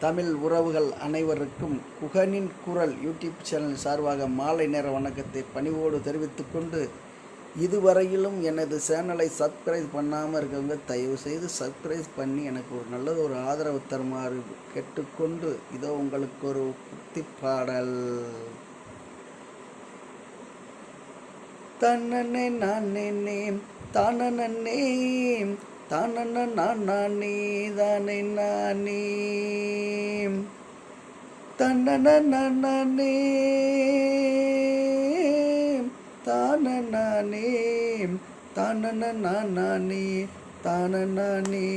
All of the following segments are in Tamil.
தமிழ் உறவுகள் அனைவருக்கும் குகனின் குரல் யூடியூப் சேனல் சார்பாக மாலை நேர வணக்கத்தை பணிவோடு தெரிவித்துக்கொண்டு, இதுவரையிலும் எனது சேனலை சப்ஸ்கிரைப் பண்ணாமல் இருக்கவங்க தயவுசெய்து சப்ஸ்கிரைப் பண்ணி எனக்கு ஒரு நல்லது ஒரு ஆதரவு தருமாறு கேட்டுக்கொண்டு, இதோ உங்களுக்கு ஒரு புத்தி பாடல். தன்னே நானே தானே தானே நானே தானே நானே தன்னே நானே தானே நானே தானே நானே தானே நானே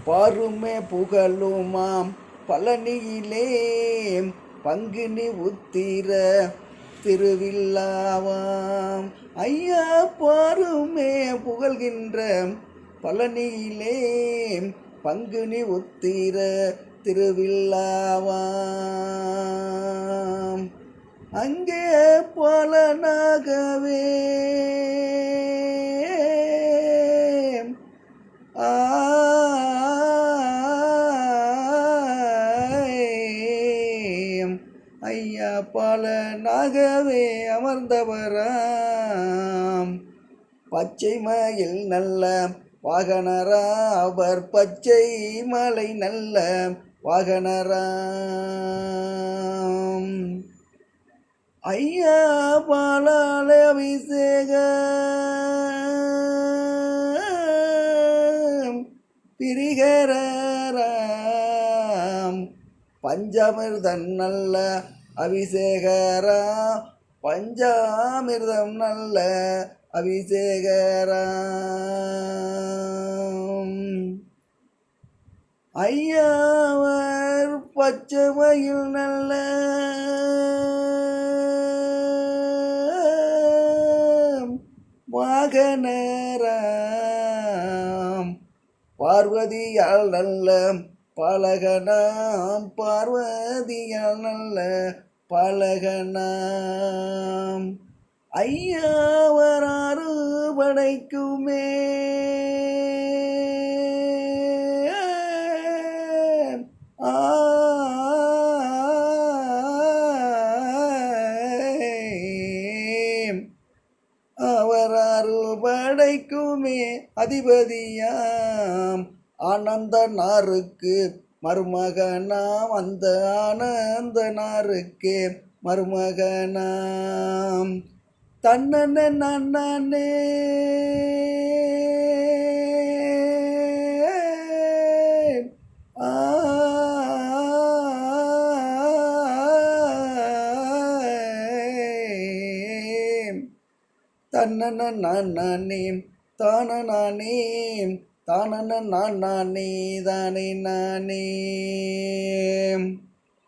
பாருமே புகழுமாம் பழனியிலே பங்குனி உத்திர திருவிழாவாம். ஐயா பாருமே புகழ்கின்ற பழனியிலே பங்குனி உத்திர திருவிழாவாம். அங்கே பலனாகவே ஐயா பலனாகவே அமர்ந்தவராம். பச்சை மயில் நல்ல வாகனரா அவர், பச்சை மலை நல்ல வாகனராம். ஐயா பாலால அபிஷேகம் பிரிகராம். பஞ்சாமிர்தம் நல்ல அபிஷேகரா, பஞ்சாமிர்தம் நல்ல அபிஷேகராம். ஐயாவர் பச்சைமயில் நல்ல வாகனராம். பார்வதியால் நல்ல பலகனாம், பார்வதியால் நல்ல பலகனாம். ஐயாவர் ஆறு படைக்குமே அவர் ஆறு படைக்குமே அதிபதியாம். ஆனந்தனாருக்கு மருமகனாம், அந்த ஆனந்தனாருக்கு மருமகனாம். தன்னே நானே தன்னே நானே தானே நானே தானே நானே தானே நானே.